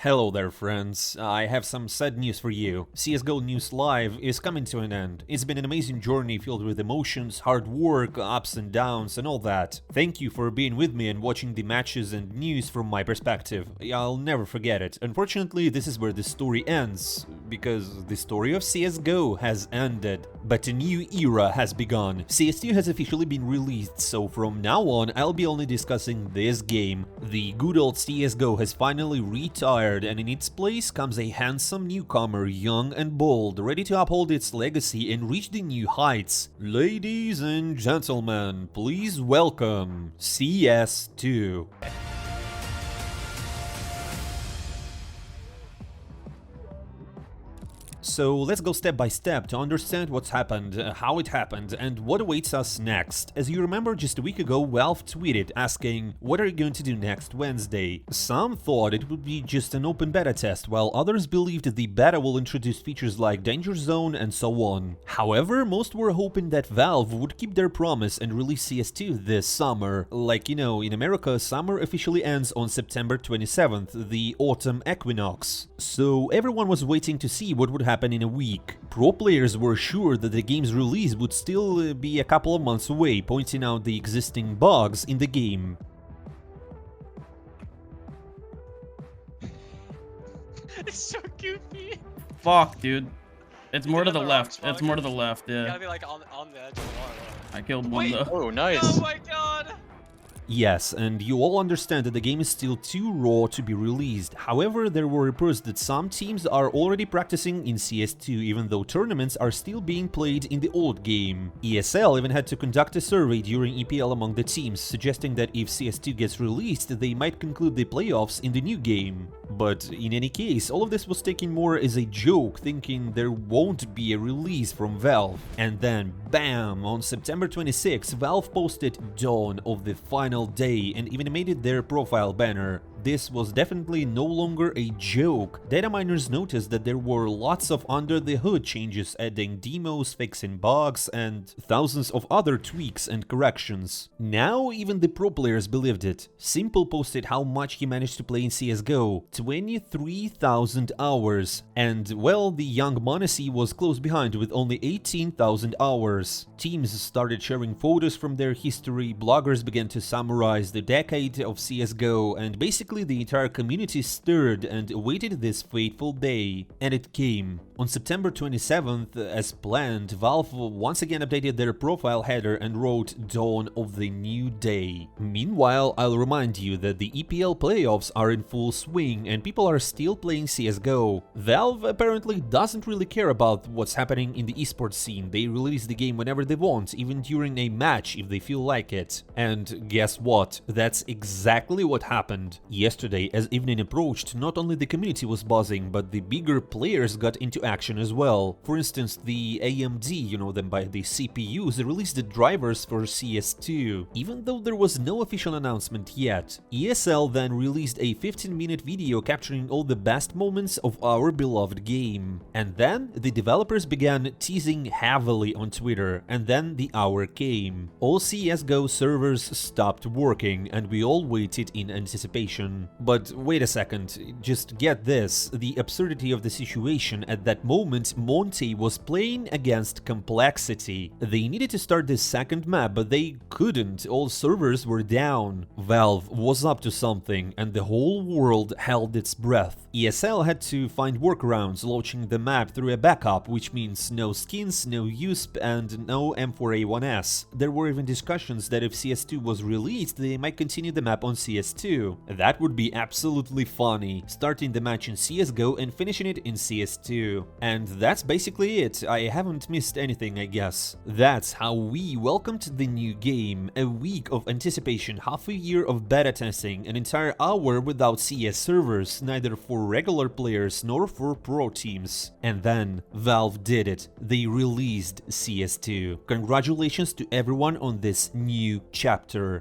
Hello there, friends. I have some sad news for you. CSGO News Live is coming to an end. It's been an amazing journey filled with emotions, hard work, ups and downs, and all that. Thank you for being with me and watching the matches and news from my perspective. I'll never forget it. Unfortunately, this is where the story ends, because the story of CSGO has ended. But a new era has begun. CS2 has officially been released, so from now on, I'll be only discussing this game. The good old CSGO has finally retired, and in its place comes a handsome newcomer, young and bold, ready to uphold its legacy and reach the new heights. Ladies and gentlemen, please welcome CS2. So let's go step by step to understand what's happened, how it happened, and what awaits us next. As you remember, just a week ago, Valve tweeted asking, "What are you going to do next Wednesday?" Some thought it would be just an open beta test, while others believed the beta will introduce features like Danger Zone and so on. However, most were hoping that Valve would keep their promise and release CS2 this summer. Like, you know, in America, summer officially ends on September 27th, the autumn equinox. So everyone was waiting to see what would happen in a week. Pro players were sure that the game's release would still be a couple of months away, pointing out the existing bugs in the game. It's so goofy. Fuck, dude. It's more to on the the left. rocks, It's more to the left, You yeah. gotta be like on the edge of the water. I killed one Wait. though. Oh, nice. Oh my god. Yes, and you all understand that the game is still too raw to be released. However, there were reports that some teams are already practicing in CS2, even though tournaments are still being played in the old game. ESL even had to conduct a survey during EPL among the teams, suggesting that if CS2 gets released, they might conclude the playoffs in the new game. But in any case, all of this was taken more as a joke, thinking there won't be a release from Valve. And then, bam! On September 26, Valve posted Dawn of the Final Day and even made it their profile banner. This was definitely no longer a joke. Data miners noticed that there were lots of under-the-hood changes, adding demos, fixing bugs, and thousands of other tweaks and corrections. Now even the pro players believed it. Simple posted how much he managed to play in CSGO, 23,000 hours, and well, the young Monacy was close behind with only 18,000 hours. Teams started sharing photos from their history, bloggers began to summarize the decade of CSGO, and basically the entire community stirred and awaited this fateful day. And it came. On September 27th, as planned, Valve once again updated their profile header and wrote Dawn of the New Day. Meanwhile, I'll remind you that the EPL playoffs are in full swing and people are still playing CSGO. Valve apparently doesn't really care about what's happening in the esports scene. They release the game whenever they want, even during a match if they feel like it. And guess what? That's exactly what happened. Yesterday, as evening approached, not only the community was buzzing, but the bigger players got into action as well. For instance, the AMD, you know them by the CPUs, released the drivers for CS2, even though there was no official announcement yet. ESL then released a 15-minute video capturing all the best moments of our beloved game. And then the developers began teasing heavily on Twitter, and then the hour came. All CSGO servers stopped working, and we all waited in anticipation. But wait a second, just get this, the absurdity of the situation. At that moment, Monte was playing against Complexity. They needed to start this second map, but they couldn't, all servers were down. Valve was up to something, and the whole world held its breath. ESL had to find workarounds, launching the map through a backup, which means no skins, no USP, and no M4A1S. There were even discussions that if CS2 was released, they might continue the map on CS2. That would be absolutely funny, starting the match in CSGO and finishing it in CS2. And that's basically it. I haven't missed anything, I guess. That's how we welcomed the new game. A week of anticipation, half a year of beta testing, an entire hour without CS servers, neither for regular players nor for pro teams. And then Valve did it. They released CS2. Congratulations to everyone on this new chapter.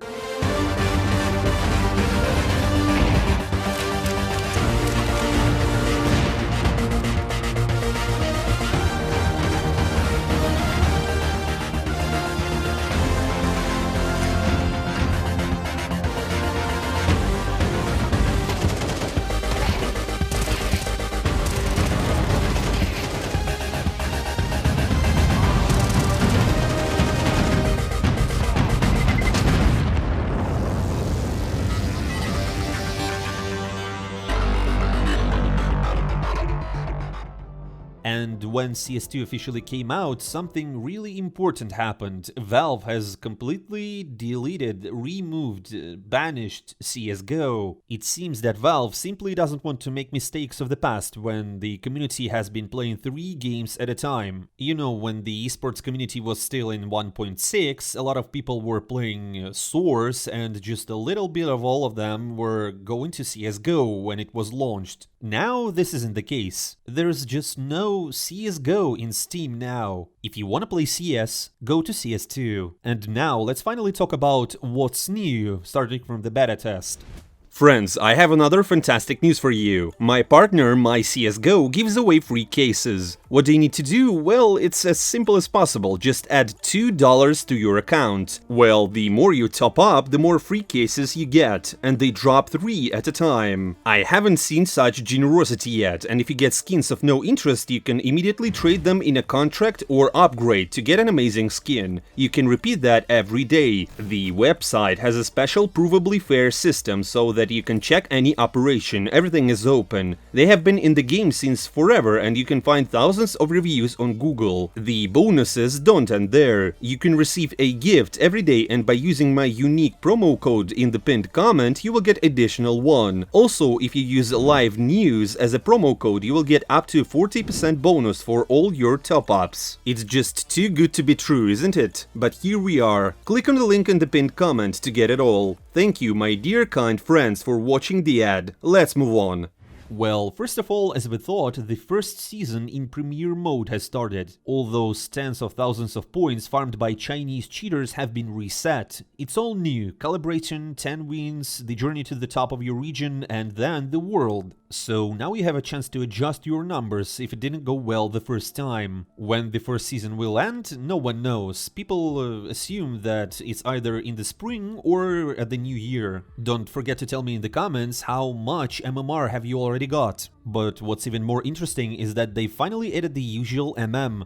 And when CS2 officially came out, something really important happened. Valve has completely deleted, removed, banished CSGO. It seems that Valve simply doesn't want to make mistakes of the past when the community has been playing 3 games at a time. You know, when the esports community was still in 1.6, a lot of people were playing Source, and just a little bit of all of them were going to CSGO when it was launched. Now this isn't the case. There's just no CSGO in Steam now. If you want to play CS, go to CS2. And now let's finally talk about what's new, starting from the beta test. Friends, I have another fantastic news for you. My partner, MyCSGO, gives away free cases. What do you need to do? Well, it's as simple as possible. Just add $2 to your account. Well, the more you top up, the more free cases you get, and they drop 3 at a time. I haven't seen such generosity yet, and if you get skins of no interest, you can immediately trade them in a contract or upgrade to get an amazing skin. You can repeat that every day. The website has a special provably fair system so that you can check any operation, everything is open. They have been in the game since forever and you can find thousands of reviews on Google. The bonuses don't end there. You can receive a gift every day, and by using my unique promo code in the pinned comment, you will get additional one. Also, if you use live news as a promo code, you will get up to 40% bonus for all your top-ups. It's just too good to be true, isn't it? But here we are. Click on the link in the pinned comment to get it all. Thank you, my dear kind friends, for watching the ad. Let's move on. Well, first of all, as we thought, the first season in Premier Mode has started. All those tens of thousands of points farmed by Chinese cheaters have been reset. It's all new. Calibration, 10 wins, the journey to the top of your region, and then the world. So now you have a chance to adjust your numbers if it didn't go well the first time. When the first season will end, no one knows. People assume that it's either in the spring or at the new year. Don't forget to tell me in the comments how much MMR have you already got. But what's even more interesting is that they finally added the usual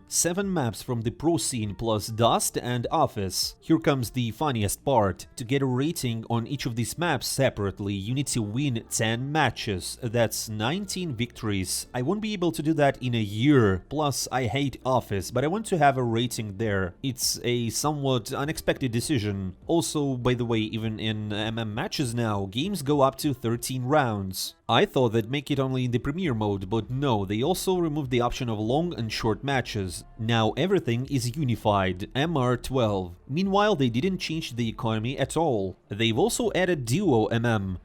7 maps from the pro scene plus Dust and Office. Here comes the funniest part. To get a rating on each of these maps separately, you need to win 10 matches. That's 19 victories. I won't be able to do that in a year. Plus, I hate Office, but I want to have a rating there. It's a somewhat unexpected decision. Also, by the way, even in matches now, games go up to 13 rounds. I thought they'd make it only in the Premier Mode, but no, they also removed the option of long and short matches. Now everything is unified, MR12. Meanwhile, they didn't change the economy at all. They've also added Duo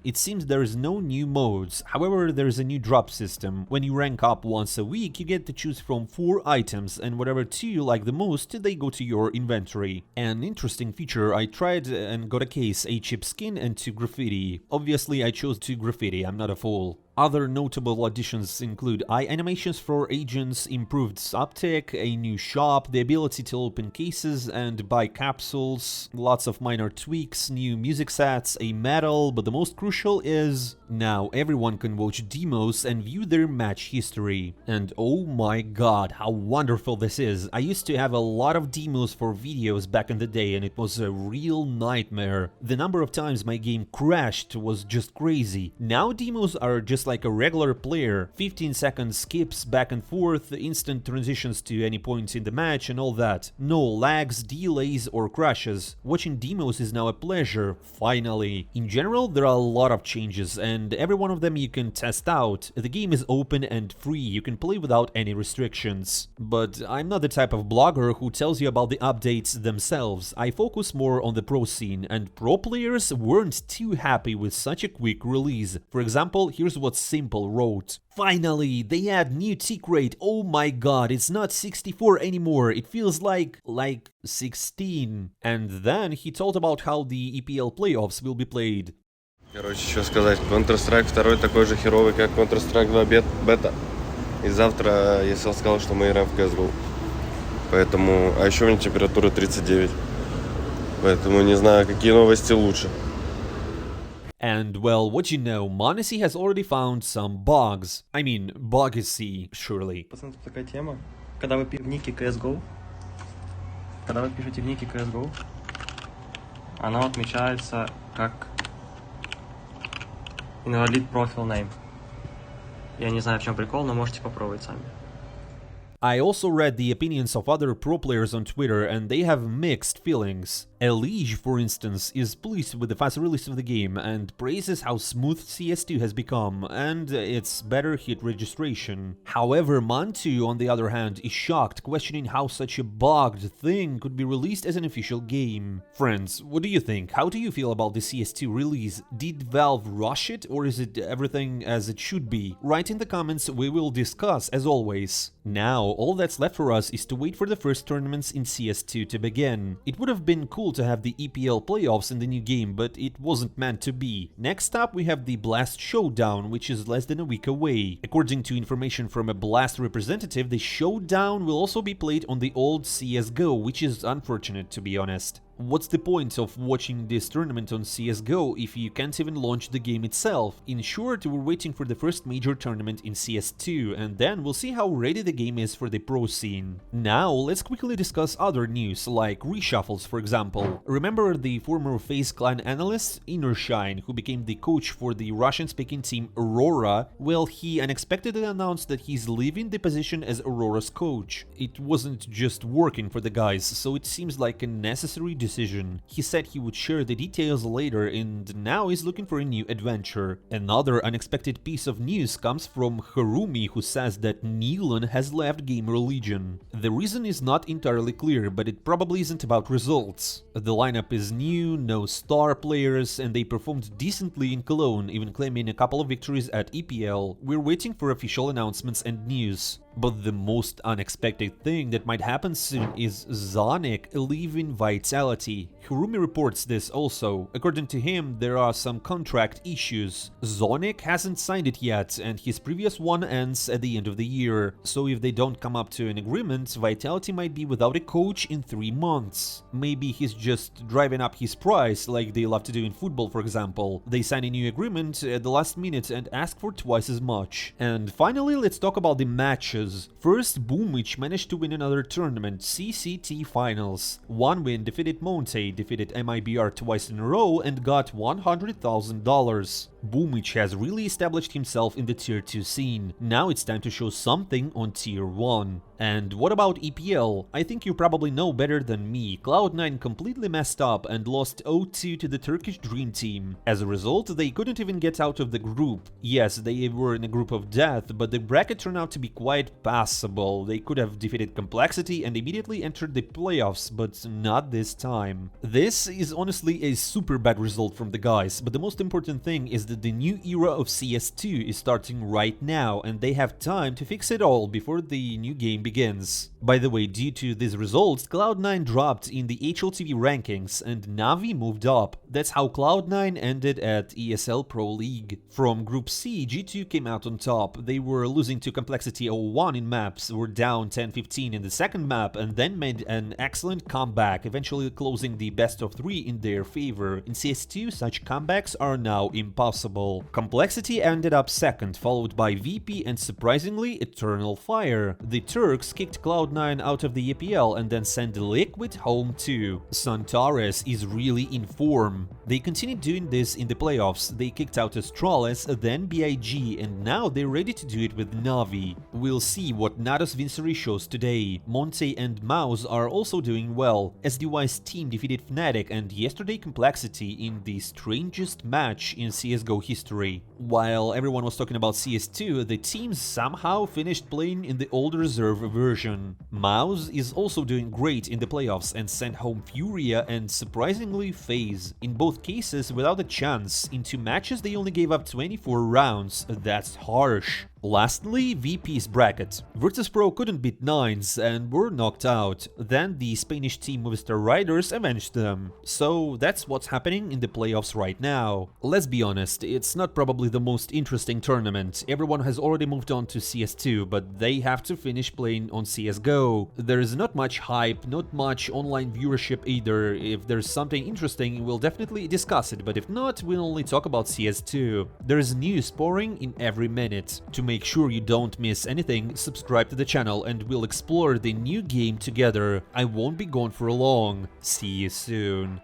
It seems there is no new modes, however there is a new drop system. When you rank up once a week, you get to choose from 4 items, and whatever 2 you like the most, they go to your inventory. An interesting feature, I tried and got a case, a chip skin and 2 graffiti. Obviously I chose 2 graffiti, I'm not a fool. Other notable additions include eye animations for agents, improved uptick, a new shop, the ability to open cases and buy capsules, lots of minor tweaks, new music sets, a medal, but the most crucial is now everyone can watch demos and view their match history. And oh my god, how wonderful this is. I used to have a lot of demos for videos back in the day and it was a real nightmare. The number of times my game crashed was just crazy. Now demos are just like a regular player, 15 second skips back and forth, instant transitions to any point in the match and all that. No lags, delays or crashes. Watching demos is now a pleasure, finally. In general, there are a lot of changes and every one of them you can test out. The game is open and free, you can play without any restrictions. But I'm not the type of blogger who tells you about the updates themselves. I focus more on the pro scene, and pro players weren't too happy with such a quick release. For example, here's what Simple wrote. Finally, they add new tick rate. Oh my god, it's not 64 anymore. It feels like 16. And then he told about how the EPL playoffs will be played. Короче, что сказать, Counter-Strike 2 такой же херовый, как Counter-Strike 2 бета. И завтра я сказал, что мы играем в CSGO. Поэтому, а еще у меня температура 39. Поэтому не знаю, какие новости лучше. And well, what you know, Monacy has already found some bugs. I mean, bugacy, surely. Пацаны, тут такая тема. Когда вы в нике CSGO, когда вы пишете в нике CSGO, оно отмечается как invalid profile name. Я не знаю, в чем прикол, но можете попробовать сами. I also read the opinions of other pro players on Twitter and they have mixed feelings. Elige, for instance, is pleased with the fast release of the game and praises how smooth CS2 has become and its better hit registration. However, Mantu, on the other hand, is shocked, questioning how such a bugged thing could be released as an official game. Friends, what do you think? How do you feel about the CS2 release? Did Valve rush it, or is it everything as it should be? Write in the comments, we will discuss as always. Now, all that's left for us is to wait for the first tournaments in CS2 to begin. It would have been cool to have the EPL playoffs in the new game, but it wasn't meant to be. Next up, we have the Blast Showdown, which is less than a week away. According to information from a Blast representative, the Showdown will also be played on the old CSGO, which is unfortunate, to be honest. What's the point of watching this tournament on CSGO if you can't even launch the game itself? In short, we're waiting for the first major tournament in CS2, and then we'll see how ready the game is for the pro scene. Now, let's quickly discuss other news, like reshuffles, for example. Remember the former FaZe Clan analyst, Innershine, who became the coach for the Russian-speaking team Aurora? Well, he unexpectedly announced that he's leaving the position as Aurora's coach. It wasn't just working for the guys, so it seems like a necessary decision. He said he would share the details later and now is looking for a new adventure. Another unexpected piece of news comes from Harumi, who says that Nealon has left Gamer Legion. The reason is not entirely clear, but it probably isn't about results. The lineup is new, no star players, and they performed decently in Cologne, even claiming a couple of victories at EPL. We're waiting for official announcements and news. But the most unexpected thing that might happen soon is Zonic leaving Vitality. Hirumi reports this also. According to him, there are some contract issues. Zonic hasn't signed it yet, and his previous one ends at the end of the year. So if they don't come up to an agreement, Vitality might be without a coach in 3 months. Maybe he's just driving up his price, like they love to do in football, for example. They sign a new agreement at the last minute and ask for twice as much. And finally, let's talk about the matches. First, Boomich managed to win another tournament, CCT Finals. One win defeated Monte, defeated MIBR twice in a row and got $100,000. Boomich has really established himself in the Tier 2 scene. Now it's time to show something on Tier 1. And what about EPL? I think you probably know better than me. Cloud9 completely messed up and lost 0-2 to the Turkish Dream Team. As a result, they couldn't even get out of the group. Yes, they were in a group of death, but the bracket turned out to be quite passable. They could have defeated Complexity and immediately entered the playoffs, but not this time. This is honestly a super bad result from the guys, but the most important thing is that the new era of CS2 is starting right now, and they have time to fix it all before the new game begins. By the way, due to these results, Cloud9 dropped in the HLTV rankings and Navi moved up. That's how Cloud9 ended at ESL Pro League. From Group C, G2 came out on top. They were losing to Complexity 01 in maps, were down 10-15 in the second map, and then made an excellent comeback, eventually closing the best of 3 in their favor. In CS2, such comebacks are now impossible. Complexity ended up second, followed by VP and surprisingly Eternal Fire. The Turks kicked Cloud9 out of the EPL and then sent Liquid home too. Santares is really in form. They continued doing this in the playoffs. They kicked out Astralis, then BIG, and now they're ready to do it with Navi. We'll see what Nados Vincere shows today. Monte and Mouse are also doing well. SDY's team defeated Fnatic and yesterday Complexity in the strangest match in CSGO history. While everyone was talking about CS2, the teams somehow finished playing in the old reserve version. Mouse is also doing great in the playoffs and sent home Furia and surprisingly FaZe. In both cases without a chance. In 2 matches they only gave up 24 rounds. That's harsh. Lastly, VP's bracket. Virtus.pro couldn't beat Nines and were knocked out. Then the Spanish team Movistar Riders avenged them. So that's what's happening in the playoffs right now. Let's be honest, it's not probably the most interesting tournament. Everyone has already moved on to CS2, but they have to finish playing on CSGO. There is not much hype, not much online viewership either. If there's something interesting, we'll definitely discuss it, but if not, we'll only talk about CS2. There is news pouring in every minute. To make sure you don't miss anything, subscribe to the channel and we'll explore the new game together. I won't be gone for long. See you soon.